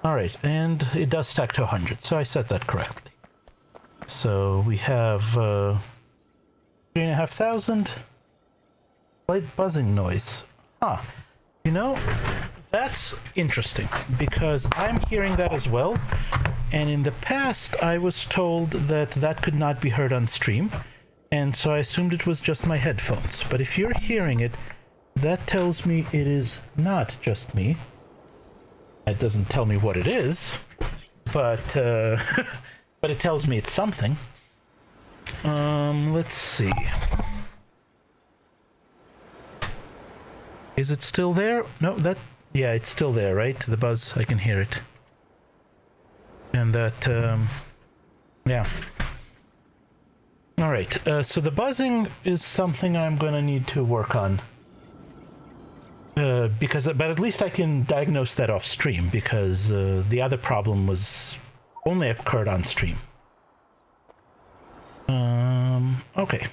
All right, and it does stack to 100, so I said that correctly. So we have 3,500. Slight buzzing noise. Huh. You know, that's interesting because I'm hearing that as well. And in the past, I was told that that could not be heard on stream. And so I assumed it was just my headphones. But if you're hearing it, that tells me it is not just me. It doesn't tell me what it is, but but it tells me it's something. Let's see. Is it still there? No, yeah, it's still there, right? The buzz, I can hear it. And that, yeah. All right, so the buzzing is something I'm gonna need to work on. But at least I can diagnose that off stream, because the other problem was only occurred on stream. Okay.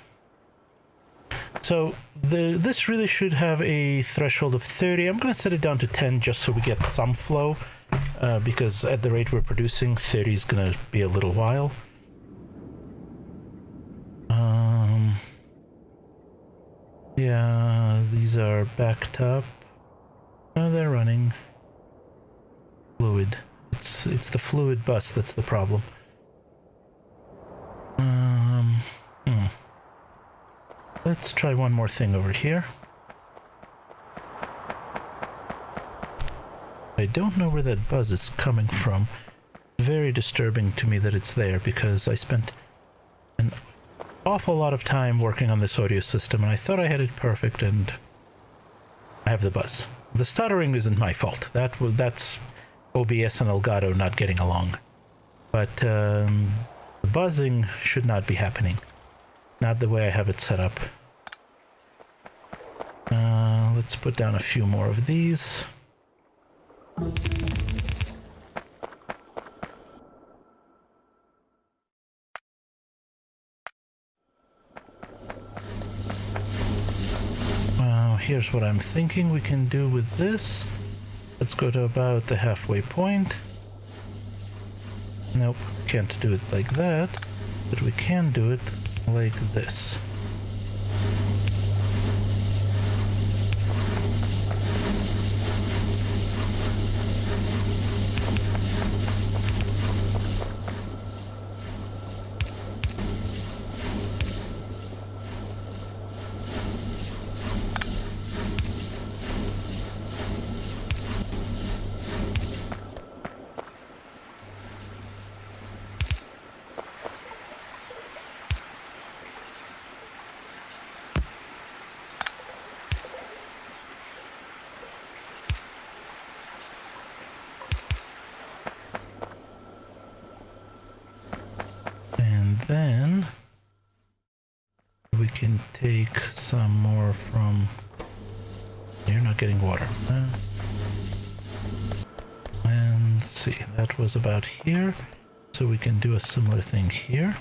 So this really should have a threshold of 30. I'm going to set it down to 10 just so we get some flow, because at the rate we're producing, 30 is going to be a little while. Yeah, these are backed up. No, they're running. Fluid. It's the fluid bus that's the problem. Let's try one more thing over here. I don't know where that buzz is coming from. Very disturbing to me that it's there, because I spent an awful lot of time working on this audio system and I thought I had it perfect, and I have the buzz. The stuttering isn't my fault. That's OBS and Elgato not getting along. But the buzzing should not be happening. Not the way I have it set up. Let's put down a few more of these. Here's what I'm thinking we can do with this. Let's go to about the halfway point. Nope, can't do it like that, but we can do it like this. Then we can take some more from... You're not getting water. And see, that was about here. So we can do a similar thing here.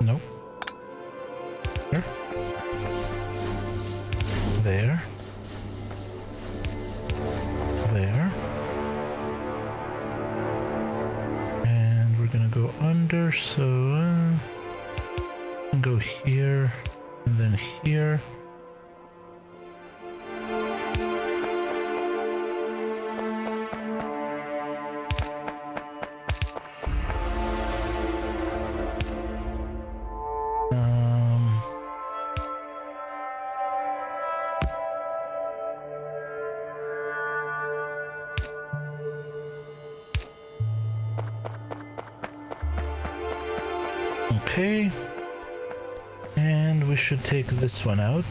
Nope. There. There. There. And we're gonna go under, so go here and then here. Okay, and we should take this one out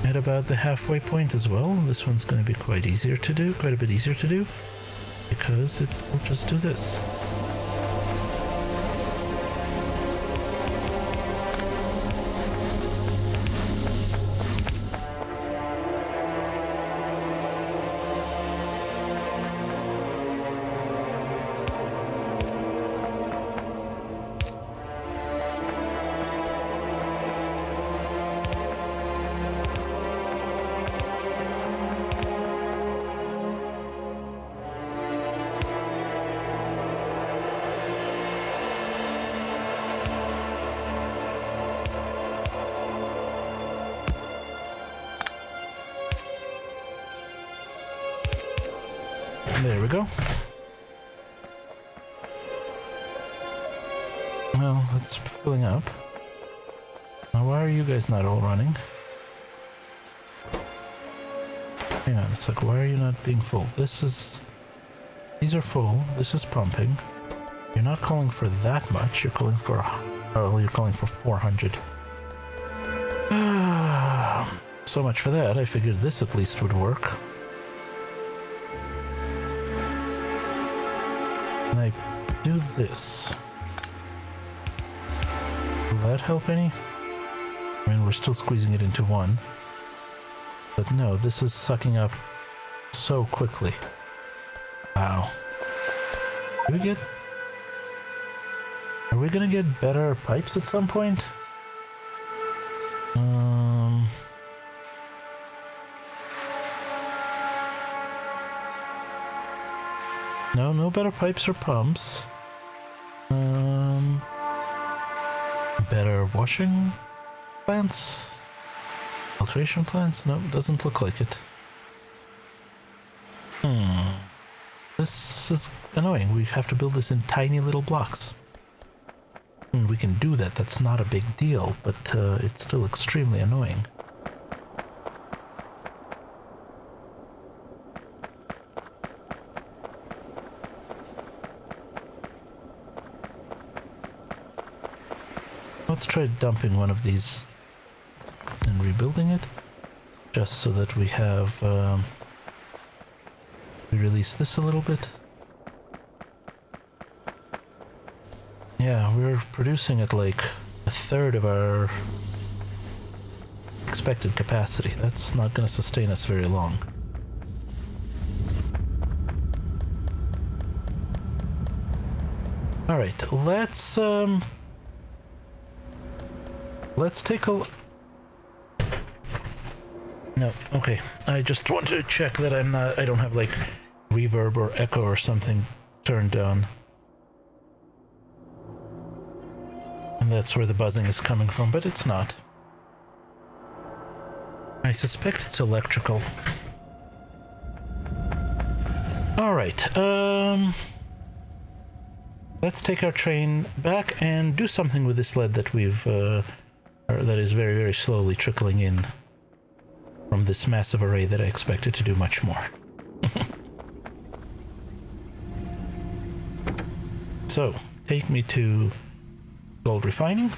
at about the halfway point as well. This one's going to be quite a bit easier to do, because it will just do this. There we go. Well, it's filling up. Now, why are you guys not all running? Hang on a sec, why are you not being full? These are full, this is pumping. You're not calling for that much, you're calling for, oh, you're calling for 400. So much for that, I figured this at least would work. Can I do this? Will that help any? I mean, we're still squeezing it into one. But no, this is sucking up so quickly. Wow. Are we gonna get better pipes at some point? No, no better pipes or pumps. Better washing plants? Filtration plants? No, doesn't look like it. This is annoying. We have to build this in tiny little blocks. And we can do that, that's not a big deal, but it's still extremely annoying. Let's try dumping one of these and rebuilding it, just so that we have we release this a little bit. Yeah, we're producing at like a third of our expected capacity. That's not going to sustain us very long. All right, let's take a look. No, okay. I just wanted to check that I don't have like reverb or echo or something turned down. And that's where the buzzing is coming from, but it's not. I suspect it's electrical. All right, let's take our train back and do something with this lead that that is very, very slowly trickling in from this massive array that I expected to do much more. So, take me to gold refining.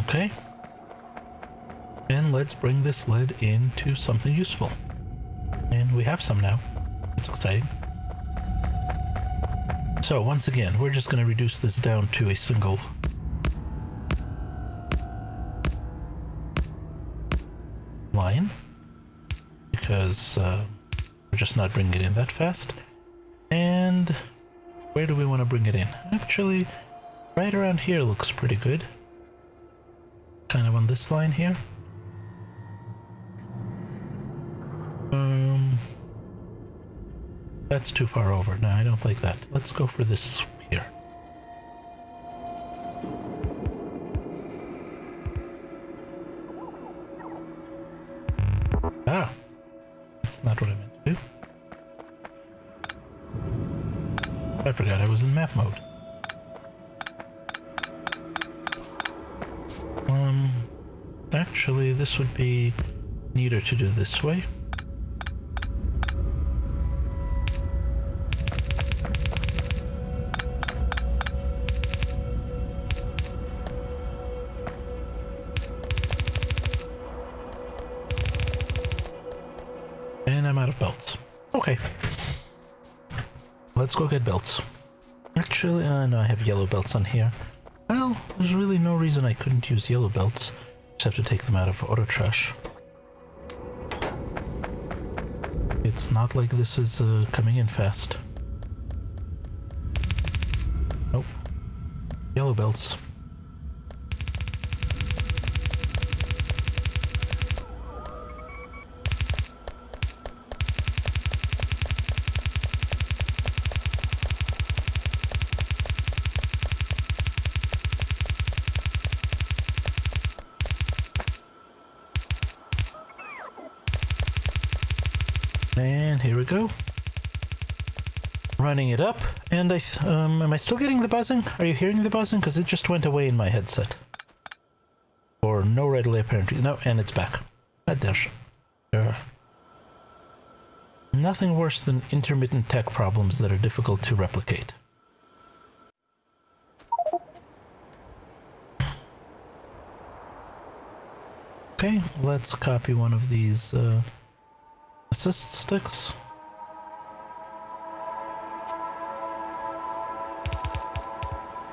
Okay. And let's bring this lead into something useful. And we have some now. It's exciting. So once again, we're just going to reduce this down to a single line, because we're just not bringing it in that fast. And where do we want to bring it in? Actually, right around here looks pretty good. Kind of on this line here. That's too far over. No, I don't like that. Let's go for this here. Ah, that's not what I meant to do. I forgot I was in map mode. Actually, this would be neater to do this way. And I'm out of belts. Okay. Let's go get belts. Actually, no, I have yellow belts on here. Well, there's really no reason I couldn't use yellow belts. Just have to take them out of auto trash. It's not like this is coming in fast. Nope. Yellow belts. And here we go. Running it up, and am I still getting the buzzing? Are you hearing the buzzing? Because it just went away in my headset. Or no readily apparently. No, and it's back. There's nothing worse than intermittent tech problems that are difficult to replicate. Okay, let's copy one of these assist sticks.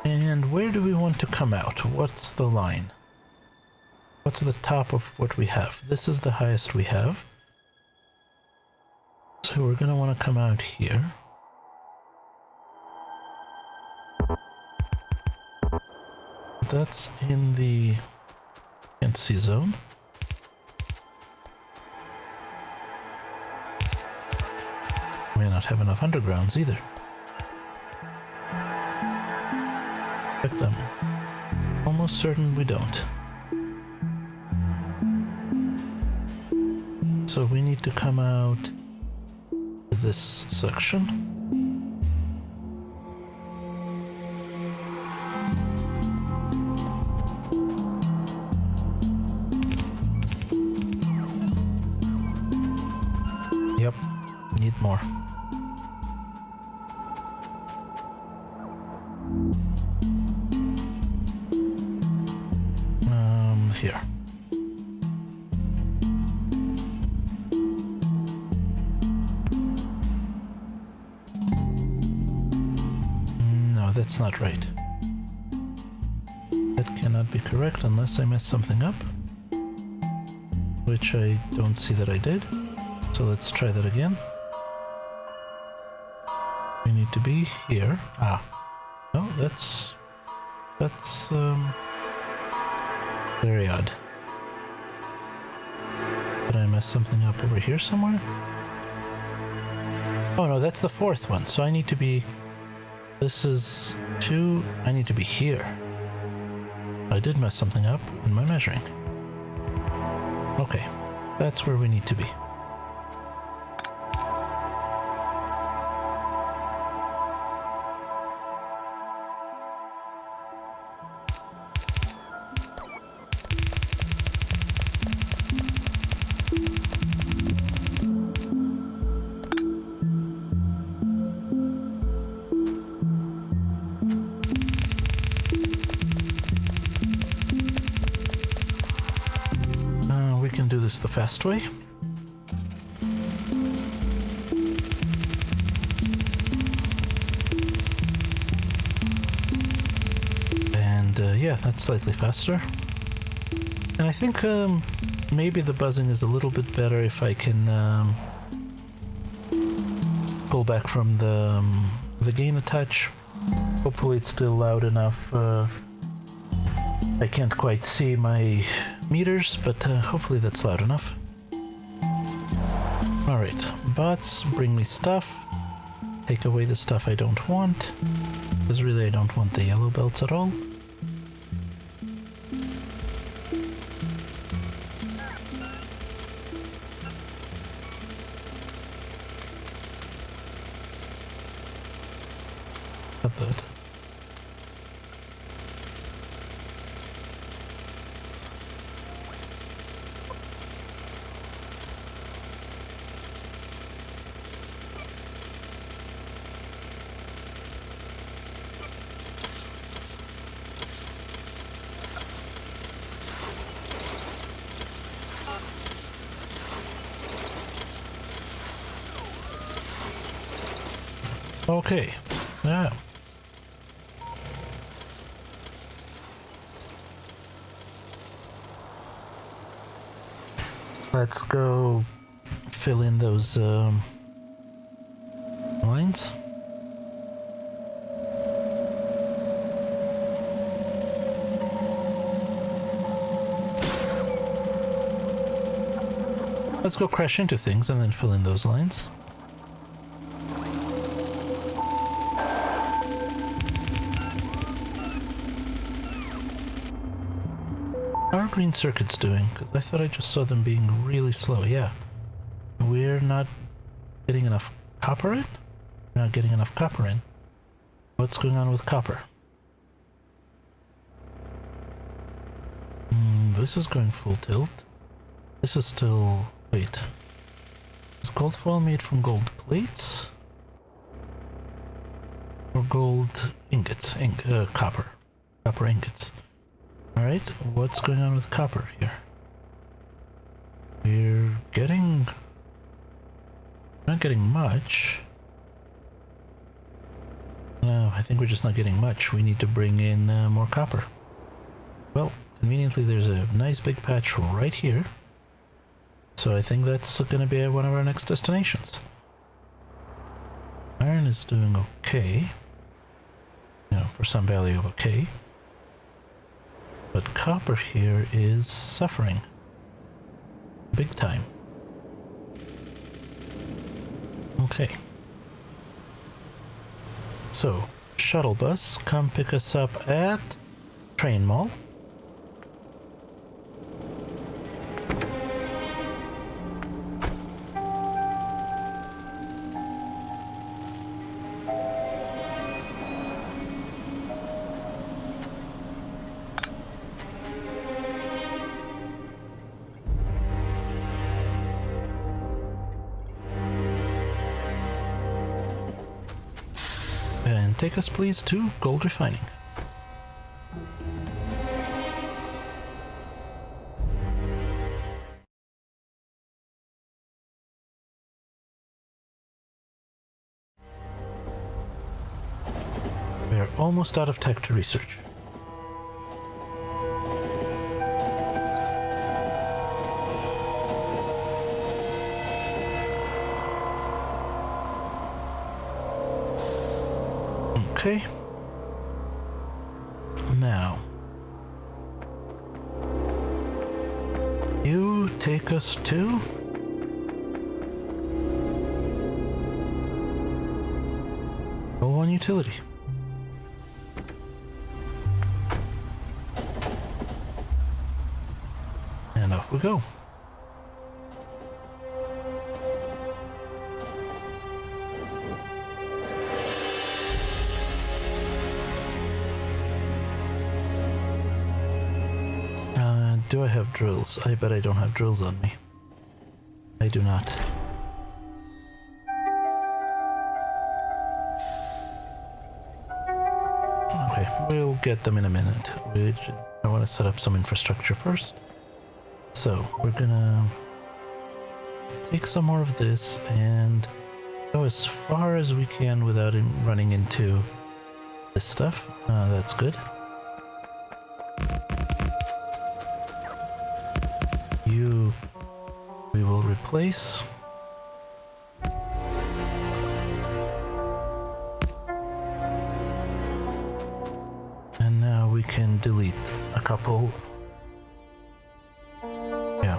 And where do we want to come out? What's the line? What's the top of what we have? This is the highest we have. So we're going to want to come out here. That's in the NC zone. May not have enough undergrounds either. Check them. Almost certain we don't. So we need to come out this section. Yep, need more. Here. No, that's not right. That cannot be correct unless I messed something up, which I don't see that I did. So let's try that again. We need to be here. Ah, no, that's very odd. Did I mess something up over here somewhere? Oh no, that's the fourth one. So I need to be... This is 2. I need to be here. I did mess something up in my measuring. Okay, that's where we need to be. The fast way. And yeah, that's slightly faster. And I think maybe the buzzing is a little bit better if I can pull back from the gain a touch. Hopefully it's still loud enough. I can't quite see my meters, but hopefully that's loud enough. Alright, bots, bring me stuff. Take away the stuff I don't want. Because really I don't want the yellow belts at all. Not that. Okay, now let's go fill in those lines. Let's go crash into things and then fill in those lines. How are green circuits doing? Because I thought I just saw them being really slow. Yeah. We're not getting enough copper in? We're not getting enough copper in. What's going on with copper? This is going full tilt. This is still... Wait. Is gold foil made from gold plates? Or gold ingots? Copper. Copper ingots. Alright, what's going on with copper here? We're getting... not getting much. No, I think we're just not getting much. We need to bring in more copper. Well, conveniently there's a nice big patch right here. So I think that's going to be one of our next destinations. Iron is doing okay. You know, for some value of okay. But copper here is suffering. Big time. Okay. So, shuttle bus, come pick us up at Train Mall. And take us please to gold refining. We are almost out of tech to research. Okay. Now, you take us to go on utility. And off we go. Do I have drills? I bet I don't have drills on me. I do not. Okay, we'll get them in a minute. I want to set up some infrastructure first. So, we're gonna take some more of this and go as far as we can without running into this stuff. That's good. You we will replace. And now we can delete a couple. Yeah.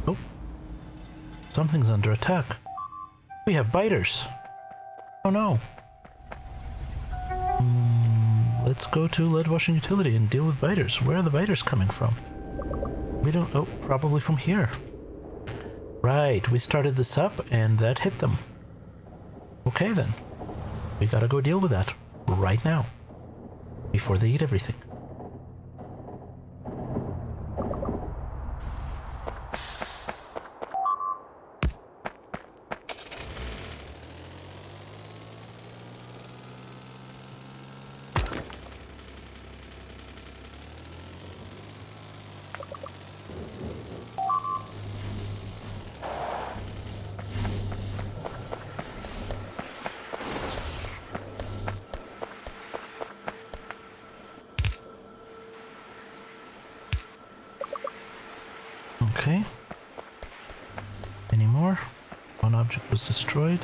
Oh. Something's under attack. We have biters. Oh no. Let's go to lead washing utility and deal with biters. Where are the biters coming from? We don't... Oh, probably from here. Right, we started this up and that hit them. Okay then. We gotta go deal with that right now. Before they eat everything. Okay. Any more? One object was destroyed.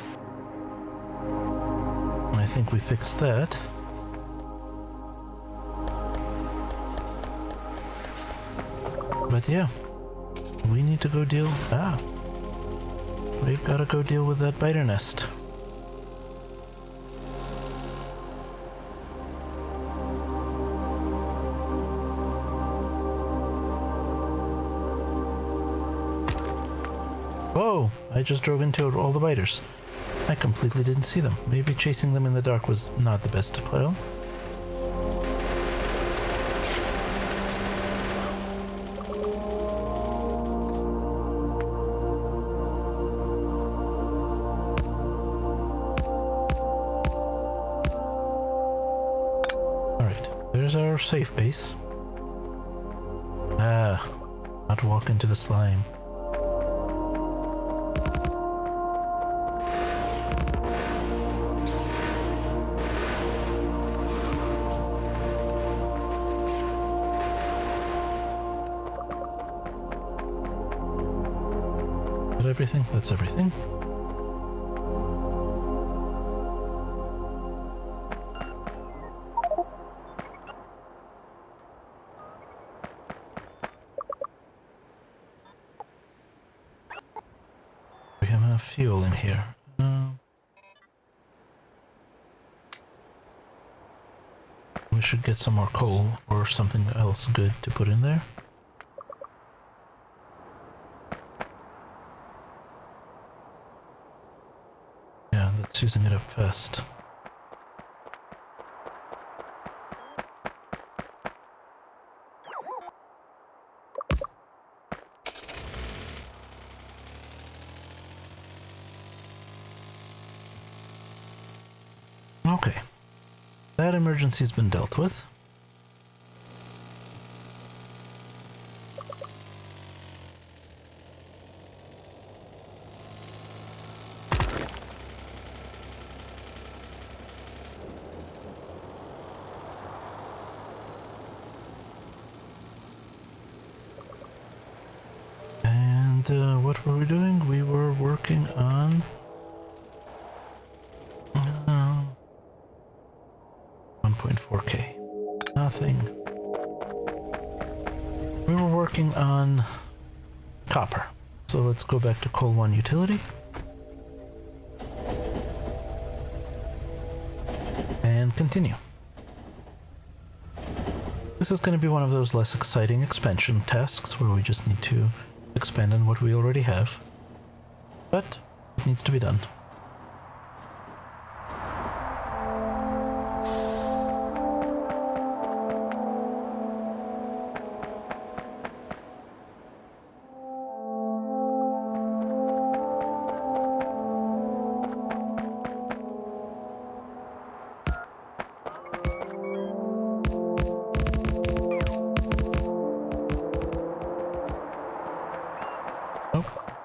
I think we fixed that. But yeah, we need to go deal... we've got to go deal with that biter nest. Whoa! I just drove into all the biters. I completely didn't see them. Maybe chasing them in the dark was not the best plan. Alright, there's our safe base. Not walk into the slime. Everything? That's everything. We have enough fuel in here. We should get some more coal or something else good to put in there. Using it up fast. Okay, that emergency's been dealt with. What were we doing? We were working on 1.4K. Nothing. We were working on copper. So let's go back to Coal 1 utility. And continue. This is going to be one of those less exciting expansion tasks where we just need to expand on what we already have, but it needs to be done.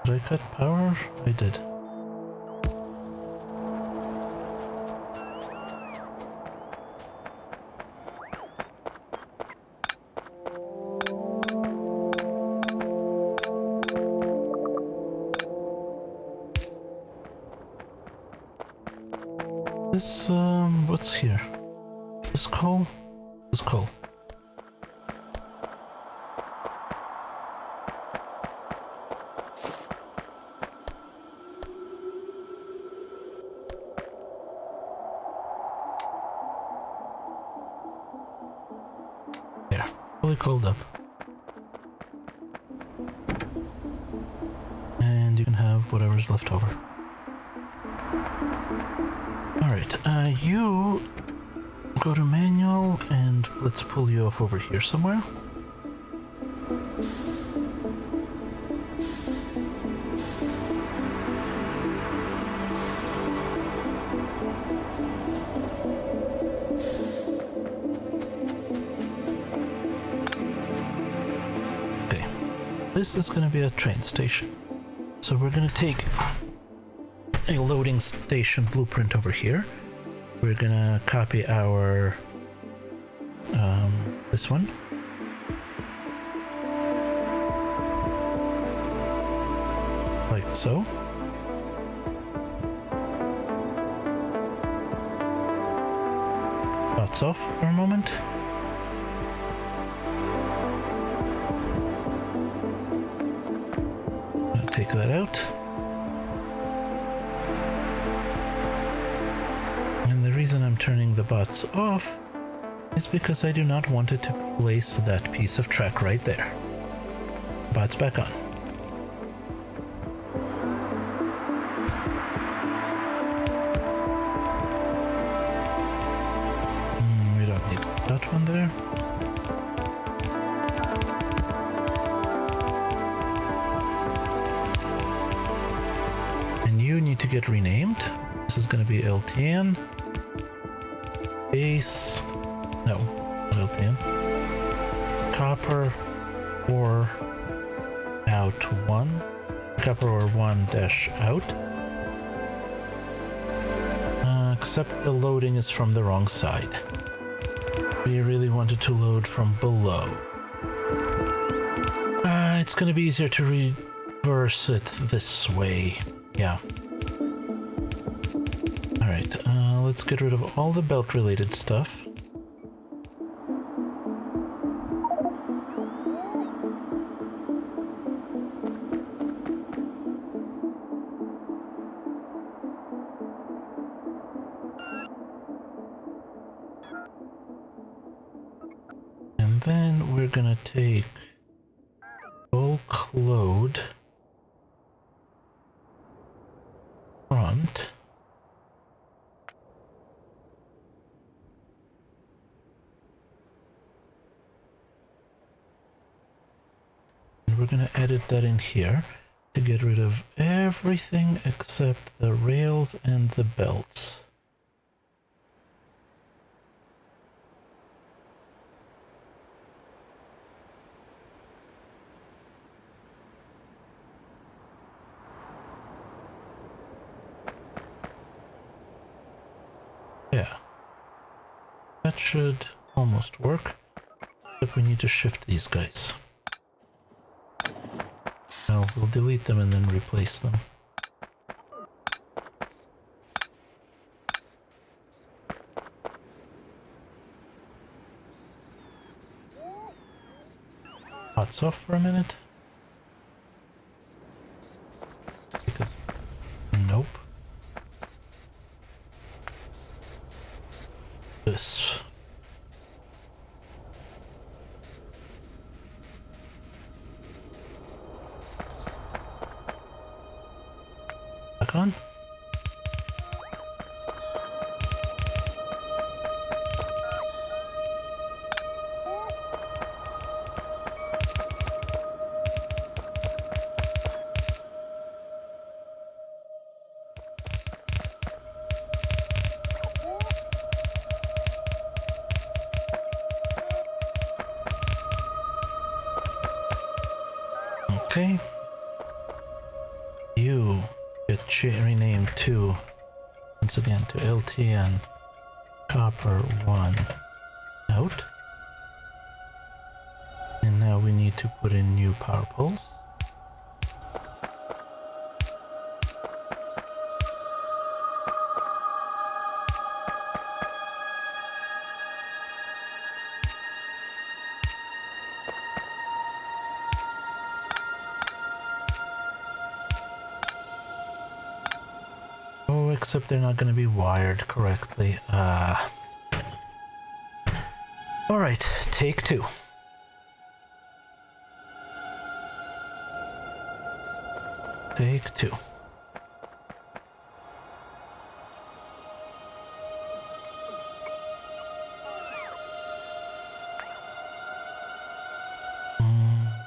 Did I cut power? I did. This, what's here? This coal? This coal. Fully coaled up. And you can have whatever's left over. Alright, you go to manual and let's pull you off over here somewhere. This is going to be a train station. So we're going to take a loading station blueprint over here. We're going to copy our this one. like so. Bots off for a moment. I'll take that out. And the reason I'm turning the bots off is because I do not want it to place that piece of track right there. Bots back on. We don't need that one there. And you need to get renamed. This is going to be LTN. Base. No, not LTN. Copper or out 1. Copper or 1 dash out. Except the loading is from the wrong side. We really wanted to load from below. It's going to be easier to reverse it this way. Yeah. Alright, let's get rid of all the belt related stuff. And then we're gonna take bulk load front. And we're gonna edit that in here to get rid of everything except the rails and the belts. Yeah, that should almost work, but we need to shift these guys. Now we'll delete them and then replace them. Bots off for a minute. Because, nope. This. Back on. Okay. You get renamed to, once again, to LTN Copper 1 out. And now we need to put in new power poles. Except they're not going to be wired correctly. Alright, take 2. Take 2.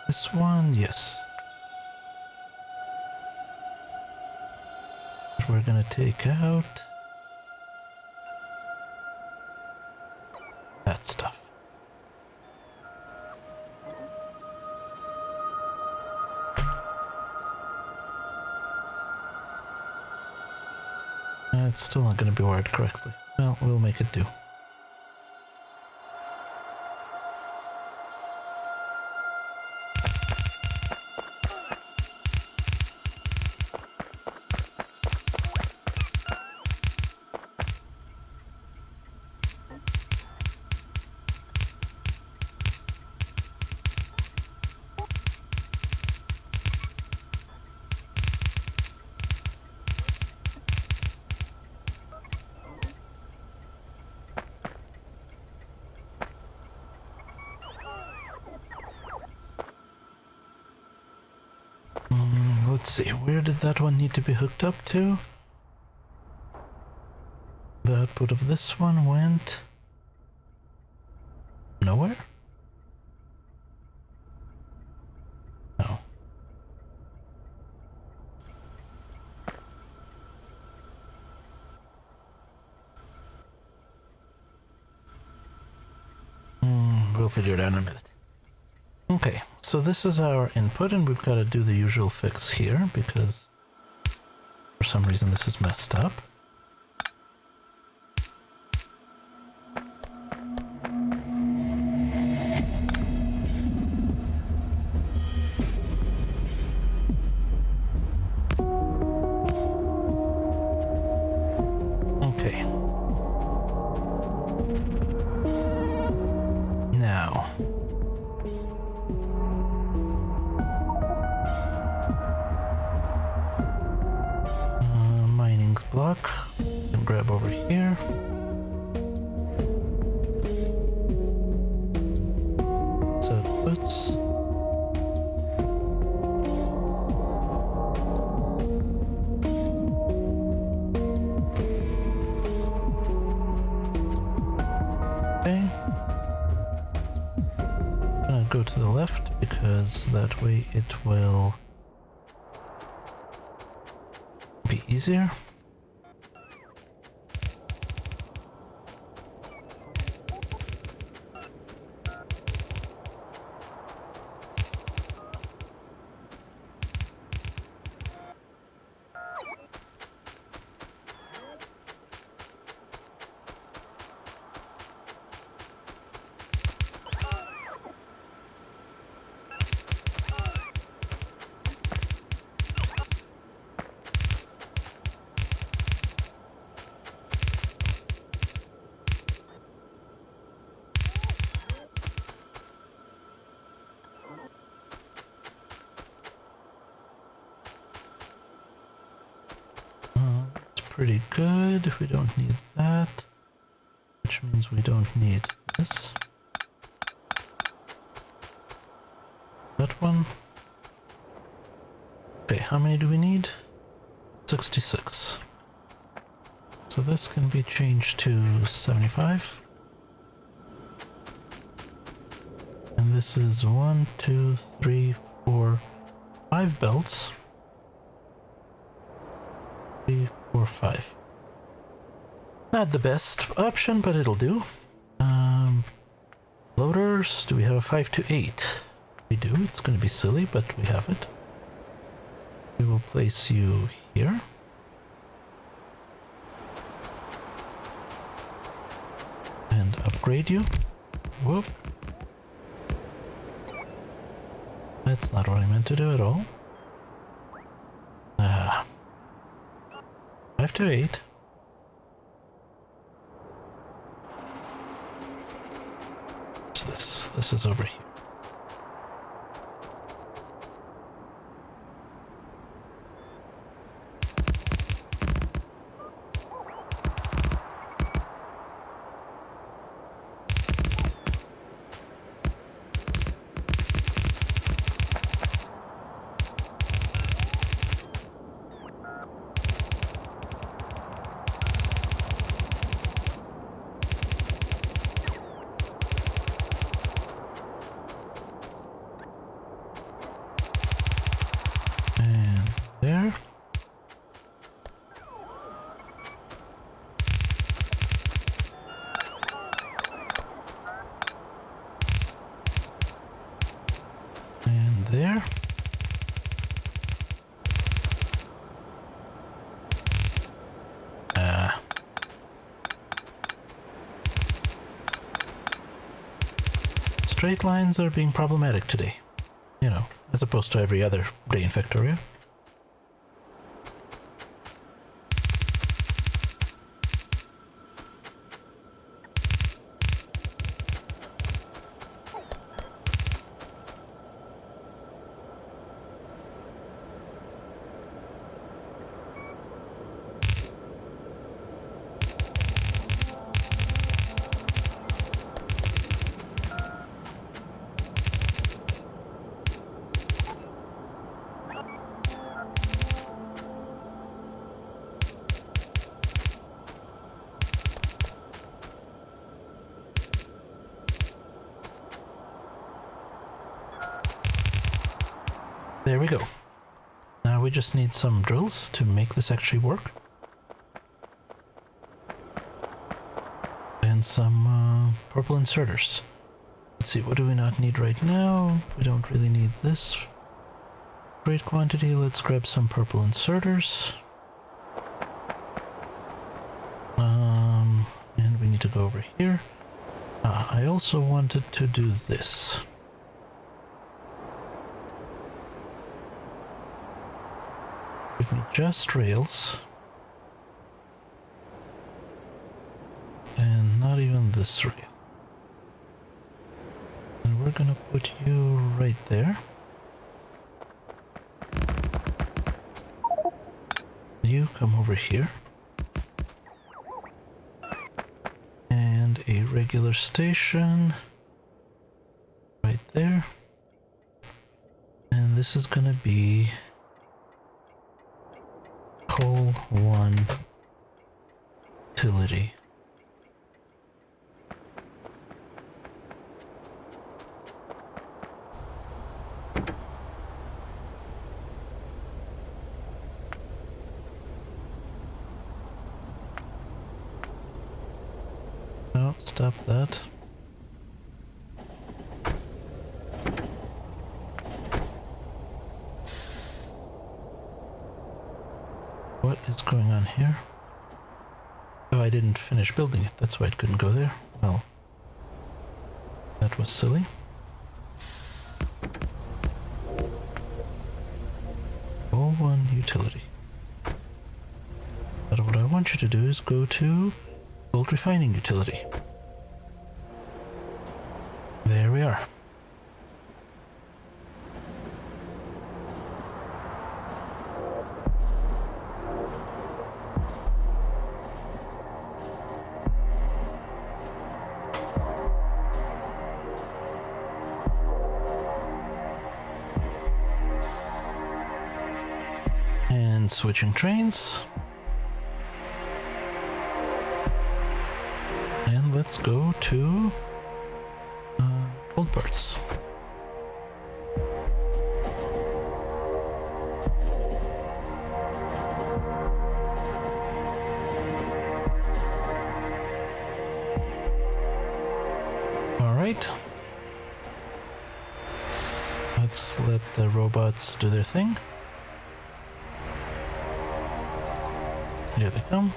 This one, yes. We're gonna take out that stuff. It's still not gonna be wired correctly. Well, we'll make it do. let's see, where did that one need to be hooked up to? The output of this one went nowhere? No. We'll figure it out in a minute. Okay, so this is our input, and we've got to do the usual fix here because for some reason this is messed up. Okay. Now. Mining block. Can grab over here. So puts. Okay. I'm gonna go to the left because that way it will be easier. Pretty good. We don't need that, which means we don't need this. That one. Okay, how many do we need? 66. So this can be changed to 75. And this is 1, 2, 3, 4, 5 belts. 3, 4, 5. Not the best option, but it'll do. Loaders, do we have a 5 to 8? We do. It's going to be silly, but we have it. We will place you here. And upgrade you. Whoop. That's not what I meant to do at all. 5 to 8. What's this? This is over here. There. And there. Straight lines are being problematic today. You know, as opposed to every other day in Factorio. there we go. Now we just need some drills to make this actually work. And some purple inserters. Let's see, what do we not need right now? We don't really need this great quantity. Let's grab some purple inserters. And we need to go over here. I also wanted to do this. Give me just rails. And not even this rail. And we're gonna put you right there. You come over here. And a regular station right there. And this is gonna be coal 1 utility. No, stop that. What is going on here? Oh, I didn't finish building it. That's why it couldn't go there. Well, that was silly. All one utility. But what I want you to do is go to gold refining utility. There we are. And switching trains. And let's go to gold parts. All right. Let's let the robots do their thing. Here they come.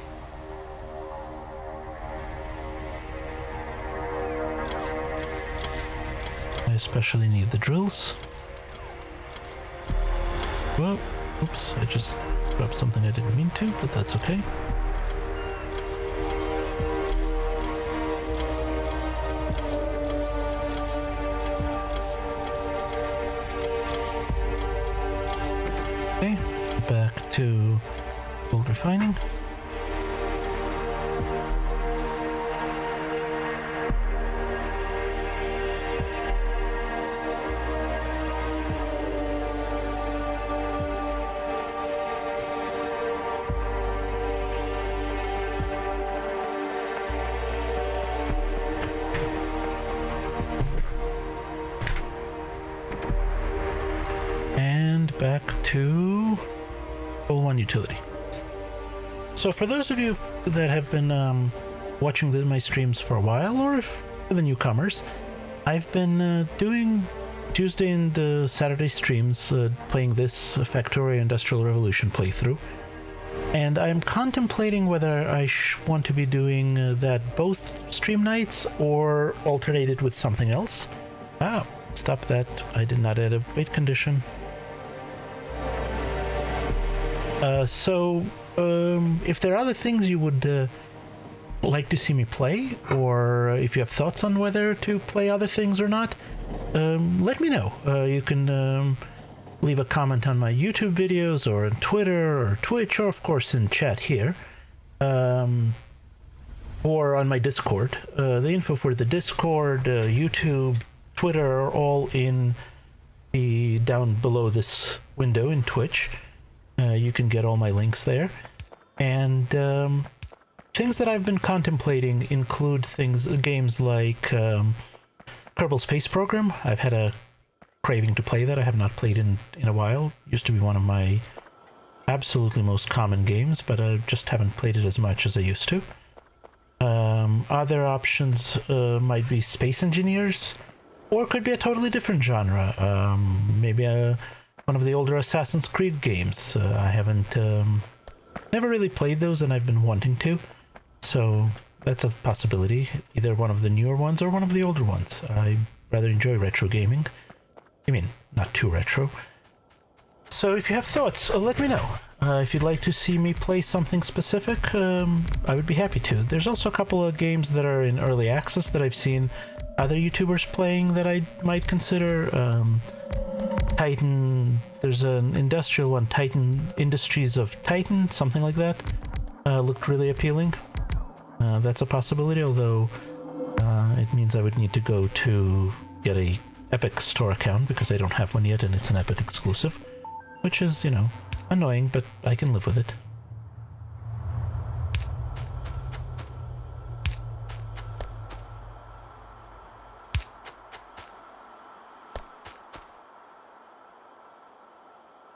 I especially need the drills. Whoa, oops, I just grabbed something I didn't mean to, but that's okay. Okay, back to gold refining. And back to Goal 1 utility. So for those of you that have been watching my streams for a while, or if for the newcomers, I've been doing Tuesday and Saturday streams playing this Factorio Industrial Revolution playthrough. And I'm contemplating whether I want to be doing that both stream nights or alternate it with something else. Ah, stop that. I did not add a wait condition. If there are other things you would like to see me play, or if you have thoughts on whether to play other things or not, let me know. You can leave a comment on my YouTube videos, or on Twitter, or Twitch, or of course in chat here, or on my Discord. The info for the Discord, YouTube, Twitter are all in the down below this window in Twitch. You can get all my links there. And things that I've been contemplating include games like Kerbal Space Program. I've had a craving to play that. I have not played in a while. Used to be one of my absolutely most common games, but I just haven't played it as much as I used to. Other options might be Space Engineers, or it could be a totally different genre. Maybe one of the older Assassin's Creed games. I haven't never really played those, and I've been wanting to, so that's a possibility. Either one of the newer ones or one of the older ones. I rather enjoy retro gaming. I mean, not too retro. So if you have thoughts, let me know. If you'd like to see me play something specific, I would be happy to. There's also a couple of games that are in early access that I've seen other YouTubers playing that I might consider. Titan, there's an industrial one, Titan Industries of Titan, something like that. Looked really appealing. That's a possibility, although it means I would need to go to get a Epic Store account because I don't have one yet and it's an Epic exclusive. Which is, you know, annoying, but I can live with it.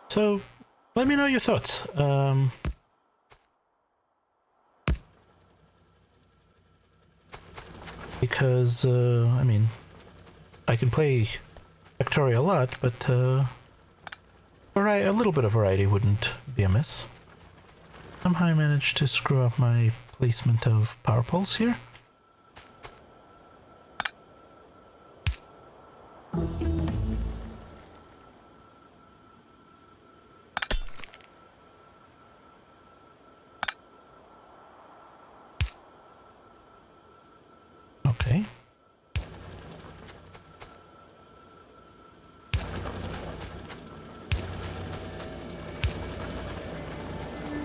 So, let me know your thoughts. Because, I mean, I can play Factorio a lot, but a little bit of variety wouldn't be amiss. Somehow I managed to screw up my placement of power poles here. Okay.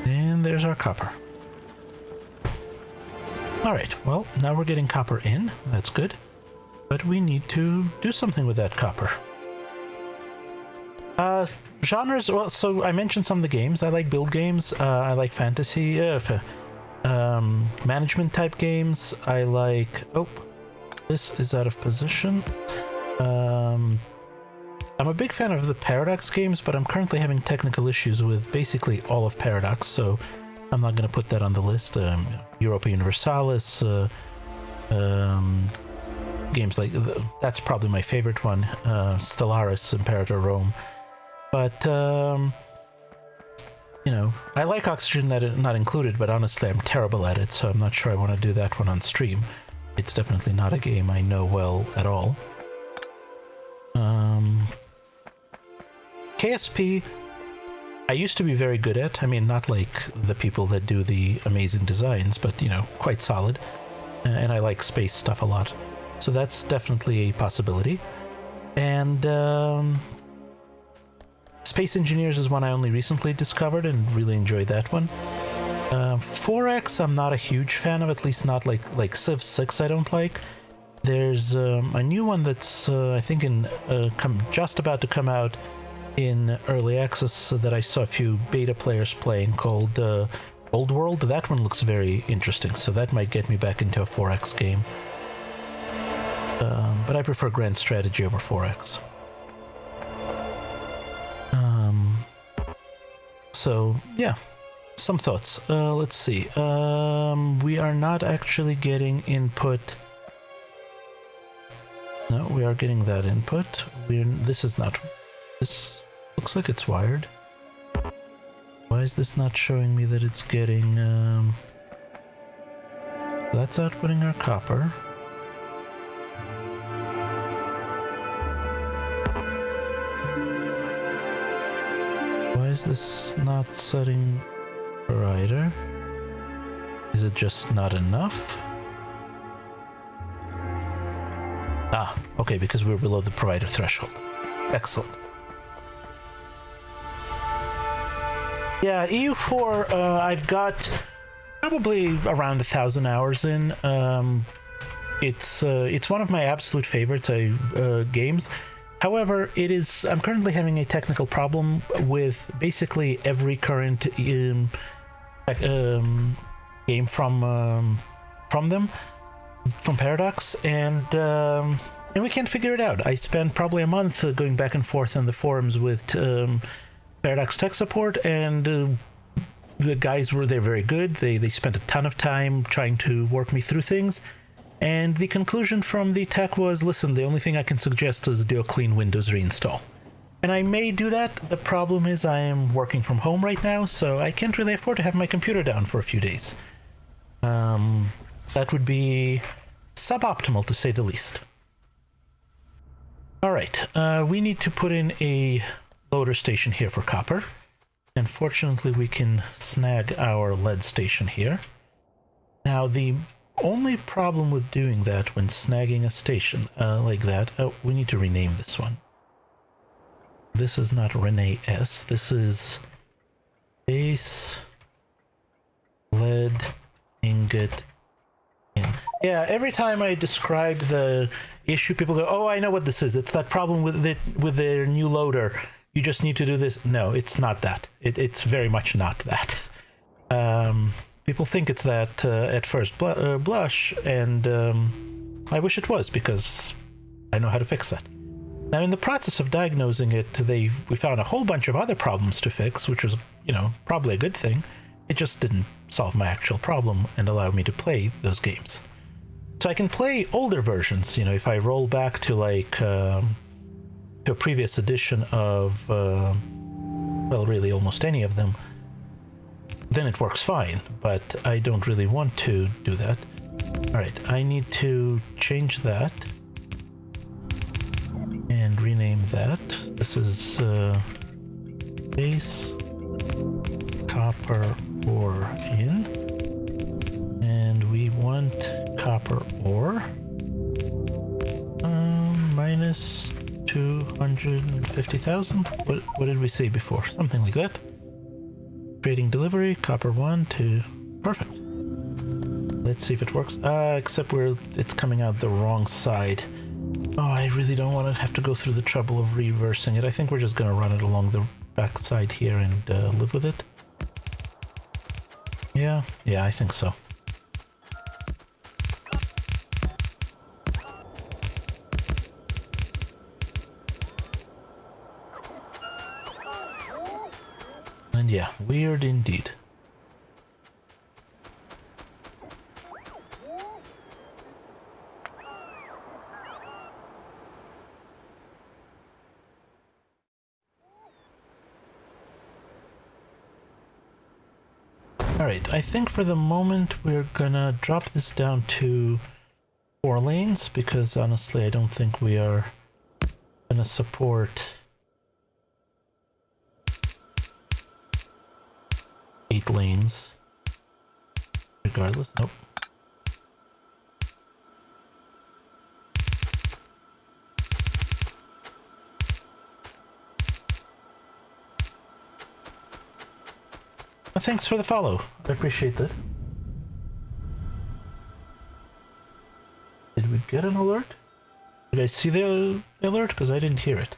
And there's our copper. Alright, well, now we're getting copper in. That's good. But we need to do something with that copper. Genres, well, so I mentioned some of the games. I like build games. I like fantasy, management type games. I like... Oh, this is out of position. I'm a big fan of the Paradox games, but I'm currently having technical issues with basically all of Paradox, so I'm not going to put that on the list. Europa Universalis, games like... That's probably my favorite one. Stellaris, Imperator Rome. But, you know, I like Oxygen Not Included, but honestly I'm terrible at it, so I'm not sure I want to do that one on stream. It's definitely not a game I know well at all. KSP, I used to be very good at. I mean, not like the people that do the amazing designs, but, you know, quite solid. And I like space stuff a lot. So that's definitely a possibility. And Space Engineers is one I only recently discovered and really enjoyed that one. 4X I'm not a huge fan of, at least not like Civ 6 I don't like. There's a new one that's I think just about to come out in early access that I saw a few beta players playing, called Old World. That one looks very interesting, so that might get me back into a 4X game. But I prefer Grand Strategy over 4X. So yeah, some thoughts. Let's see. We are not actually getting input. No, we are getting that input. This is not... This looks like it's wired. Why is this not showing me that it's getting... That's outputting our copper. Why is this not setting brighter? Is it just not enough? Ah, okay, because we're below the provider threshold. Excellent. Yeah, EU4, I've got probably around 1,000 hours in. It's one of my absolute favorites games. However, I'm currently having a technical problem with basically every current game from Paradox, and you and we can't figure it out. I spent probably a month going back and forth on the forums with Paradox Tech Support, and the guys they're very good. They spent a ton of time trying to work me through things, and the conclusion from the tech was, listen, the only thing I can suggest is do a clean Windows reinstall. And I may do that. The problem is I am working from home right now, so I can't really afford to have my computer down for a few days. That would be suboptimal, to say the least. Alright, we need to put in a loader station here for copper. And fortunately we can snag our lead station here. Now the only problem with doing that when snagging a station like that... Oh, we need to rename this one. This is not Renee S. This is base lead ingot in. Yeah, every time I describe the issue, people go, "Oh, I know what this is. It's that problem with their new loader. You just need to do this." No, it's not that. It's very much not that. People think it's that at first blush, and I wish it was, because I know how to fix that. Now, in the process of diagnosing it, we found a whole bunch of other problems to fix, which was, probably a good thing. It just didn't solve my actual problem and allow me to play those games. So I can play older versions, if I roll back to to a previous edition of, well, really almost any of them, then it works fine, but I don't really want to do that. All right, I need to change that. And rename that. This is base copper ore in, and we want copper ore minus 250,000. What did we say before? Something like that. Creating delivery, copper 1 to perfect. Let's see if it works. Except it's coming out the wrong side. Oh, I really don't want to have to go through the trouble of reversing it. I think we're just going to run it along the back side here and live with it. Yeah, I think so. And yeah, weird indeed. Alright, I think for the moment we're gonna drop this down to 4 lanes, because honestly I don't think we are gonna support 8 lanes. Regardless, nope. Thanks for the follow. I appreciate that. Did we get an alert? Did I see the alert? Because I didn't hear it.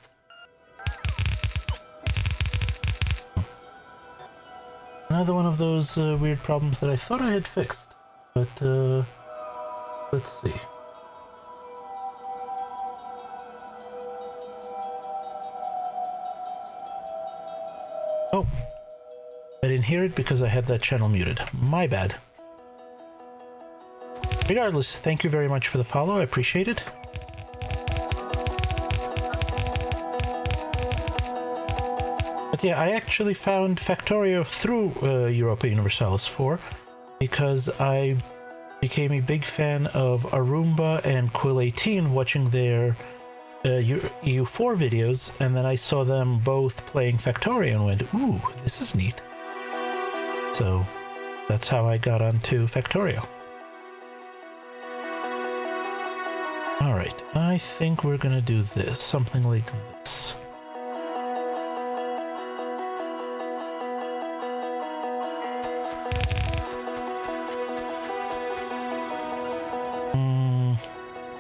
Another one of those weird problems that I thought I had fixed. But, let's see. Oh. I didn't hear it because I had that channel muted. My bad. Regardless, thank you very much for the follow. I appreciate it. But yeah, I actually found Factorio through Europa Universalis 4 because I became a big fan of Arumba and Quill 18 watching their EU4 videos, and then I saw them both playing Factorio and went, ooh, this is neat. So that's how I got onto Factorio. Alright, I think we're gonna do this, something like this.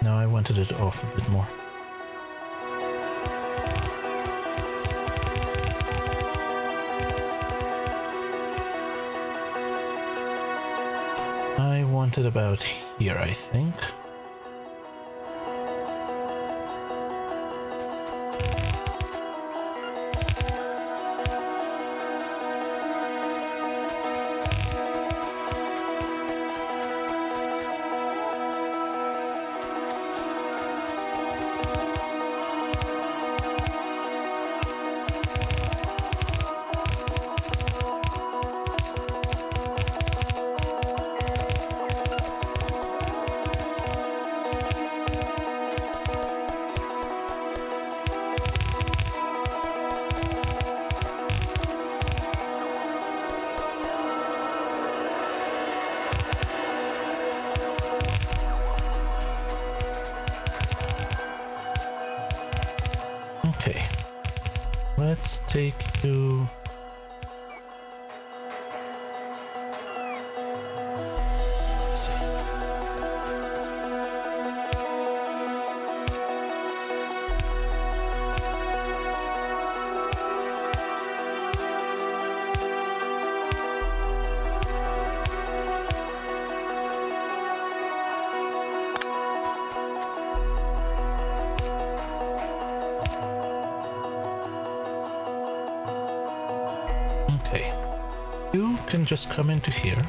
No, I wanted it off a bit more. I want it about here, I think. take you... Let's see. Okay, you can just come into here.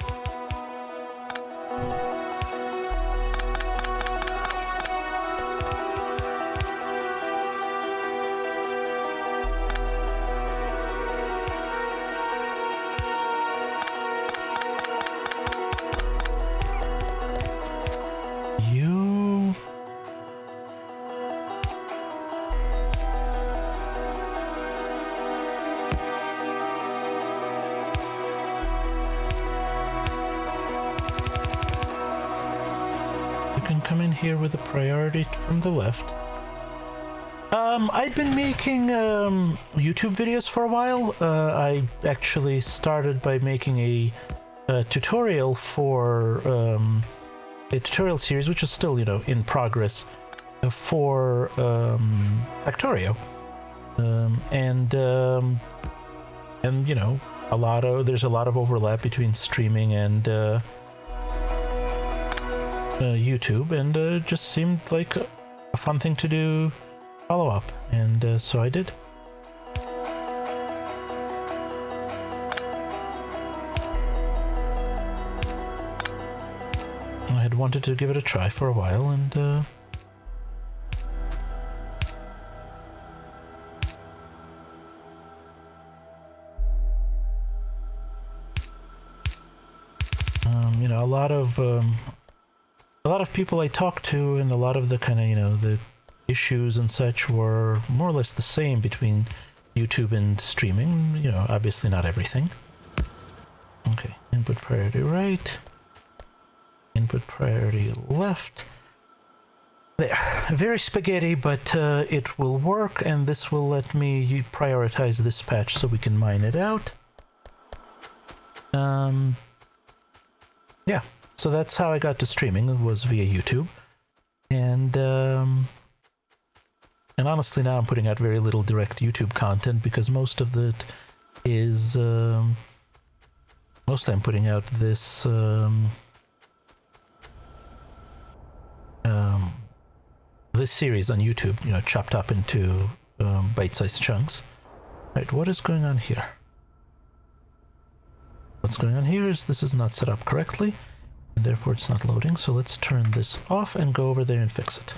You... You can come in here with a priority from the left. I've been making YouTube videos for a while. I actually started by making a tutorial for a tutorial series, which is still, you know, in progress, for Factorio, and you know, there's a lot of overlap between streaming and YouTube, and it just seemed like a fun thing to do, follow up, and so I did. I had wanted to give it a try for a while, and you know, a lot of people I talked to, and a lot of the kind of, you know, the issues and such were more or less the same between YouTube and streaming. You know, obviously not everything. Okay, input priority right, input priority left. There, very spaghetti, but it will work, and this will let me prioritize this patch so we can mine it out. Yeah, so that's how I got to streaming. It was via YouTube, and honestly now I'm putting out very little direct YouTube content because most of it is mostly I'm putting out this this series on YouTube, you know, chopped up into bite-sized chunks. Right, what is going on here? What's going on here is this is not set up correctly, and therefore it's not loading, so let's turn this off and go over there and fix it.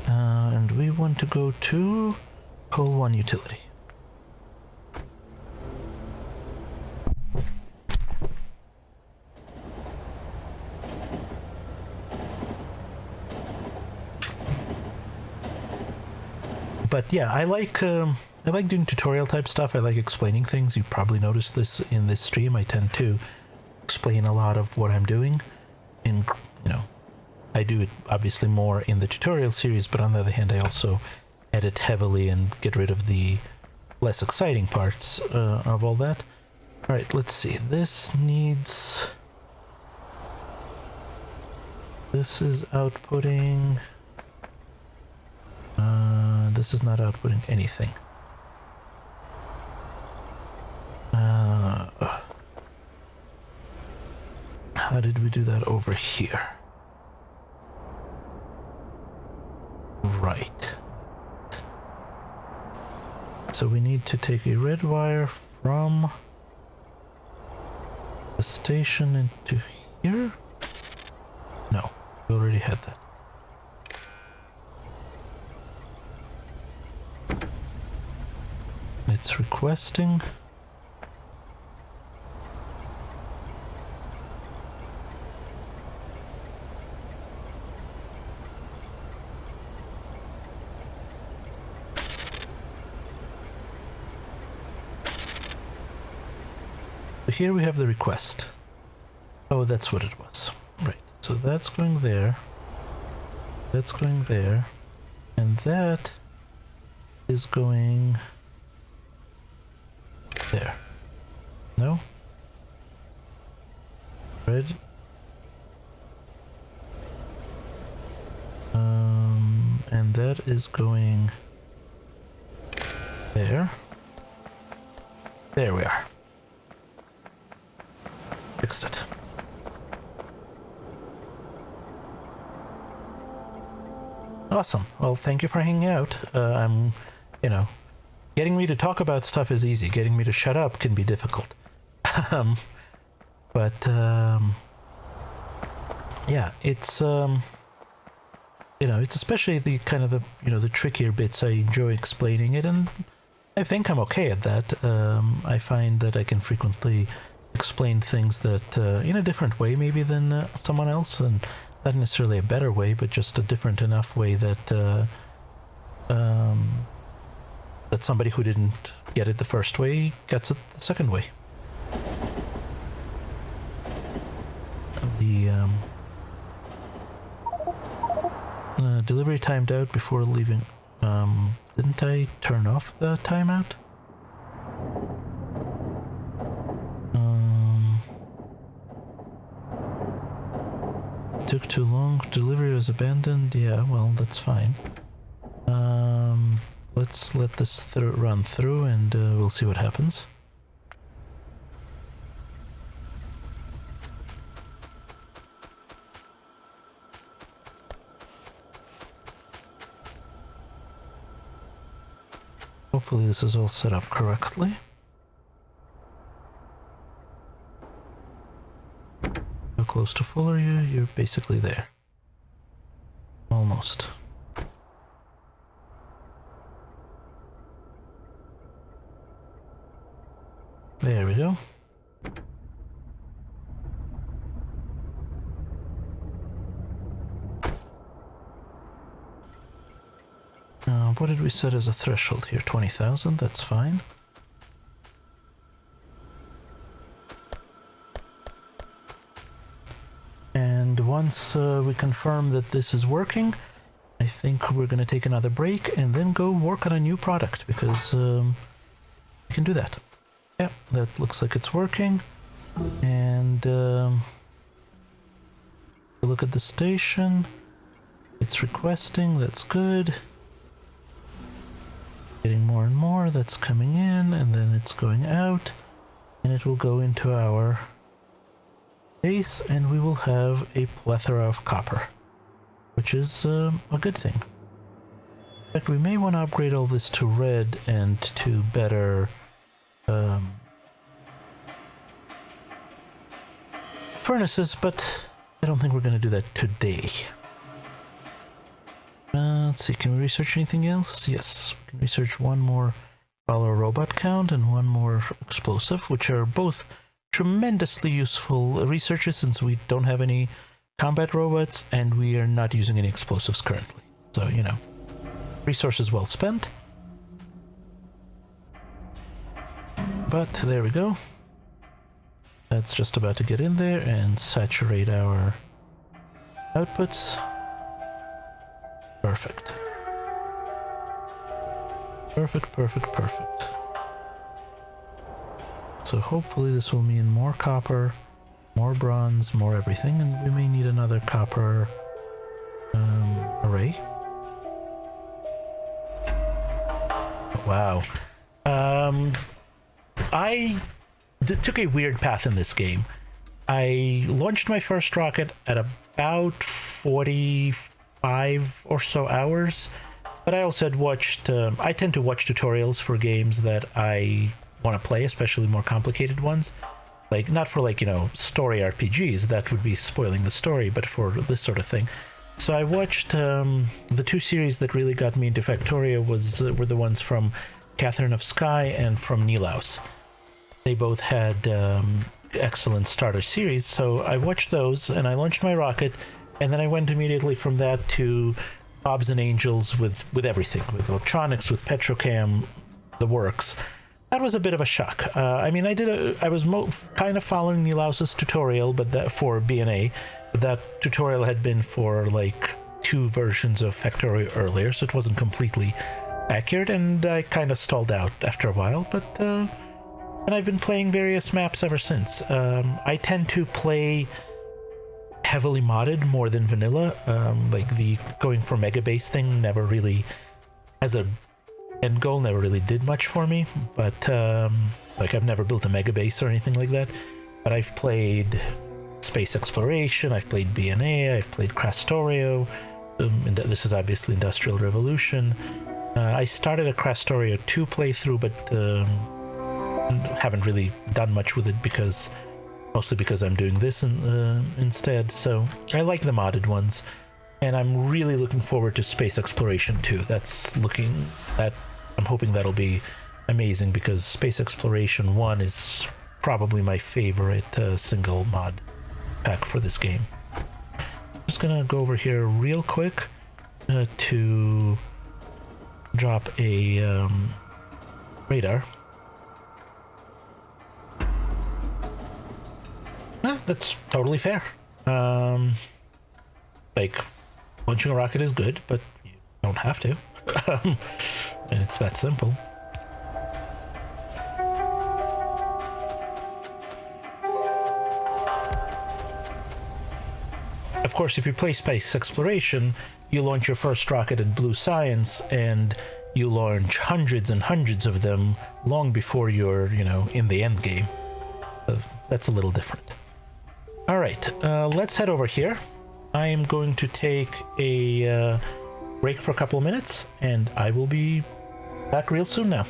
And we want to go to Call 1 utility. But yeah, I like doing tutorial type stuff. I like explaining things. You probably noticed this in this stream. I tend to explain a lot of what I'm doing. In, you know, I do it obviously more in the tutorial series, but on the other hand, I also edit heavily and get rid of the less exciting parts of all that. All right, let's see. This needs... This is outputting... this is not outputting anything. How did we do that over here? Right. So we need to take a red wire from the station into here? No, we already had that. It's requesting. So here we have the request. Oh, that's what it was. Right. So that's going there. That's going there. And that is going there. No? Red. And that is going there. There we are. Fixed it. Awesome. Well, thank you for hanging out. I'm, getting me to talk about stuff is easy. Getting me to shut up can be difficult. Yeah, it's it's especially the kind of the trickier bits. I enjoy explaining it, and I think I'm okay at that. I find that I can frequently explain things that in a different way maybe than someone else, and not necessarily a better way, but just a different enough way that that somebody who didn't get it the first way gets it the second way. The delivery timed out before leaving. Didn't I turn off the timeout? Took too long. Delivery was abandoned. Yeah, well, that's fine. Let's let this run through, and we'll see what happens. Hopefully this is all set up correctly. How close to full are you? You're basically there. Almost. There we go. What did we set as a threshold here? 20,000, that's fine. And once we confirm that this is working, I think we're going to take another break and then go work on a new product, because we can do that. Yeah, that looks like it's working. And look at the station. It's requesting, that's good. Getting more and more, that's coming in, and then it's going out, and it will go into our base, and we will have a plethora of copper, which is a good thing. In fact, we may want to upgrade all this to red and to better furnaces, but I don't think we're going to do that today. Let's see, can we research anything else? Yes, we can research one more follower robot count and one more explosive, which are both tremendously useful researches since we don't have any combat robots and we are not using any explosives currently. So, resources well spent. But there we go. That's just about to get in there and saturate our outputs. Perfect. Perfect, perfect, perfect. So hopefully this will mean more copper, more bronze, more everything, and we may need another copper array. Wow. I took a weird path in this game. I launched my first rocket at about 45 or so hours, but I also had watched, I tend to watch tutorials for games that I want to play, especially more complicated ones. Like, not for story RPGs, that would be spoiling the story, but for this sort of thing. So I watched, the two series that really got me into Factorio were the ones from Catherine of Sky and from Nilaus. They both had excellent starter series, so I watched those and I launched my rocket, and then I went immediately from that to Bobs and Angels with everything, with electronics, with Petrocam, the works. that was a bit of a shock. I mean, I was kind of following Nilaus's tutorial, but that for BNA, but that tutorial had been for like 2 versions of Factorio earlier, so it wasn't completely accurate, and I kind of stalled out after a while. But and I've been playing various maps ever since. I tend to play heavily modded more than vanilla. Like the going for mega base thing never really, as a end goal, never really did much for me. But like I've never built a mega base or anything like that. But I've played space exploration, I've played BNA, I've played Factorio. And this is obviously Industrial Revolution. I started a Factorio 2 playthrough, but haven't really done much with it mostly because I'm doing this instead. So I like the modded ones, and I'm really looking forward to Space Exploration 2. I'm hoping that'll be amazing, because Space Exploration 1 is probably my favorite single mod pack for this game. Just gonna go over here real quick to drop a radar. That's totally fair. Like, launching a rocket is good, but you don't have to. And it's that simple. Of course, if you play Space Exploration, you launch your first rocket at Blue Science, and you launch hundreds and hundreds of them long before you're, in the end game. That's a little different. All right, let's head over here. I am going to take a break for a couple of minutes, and I will be back real soon now.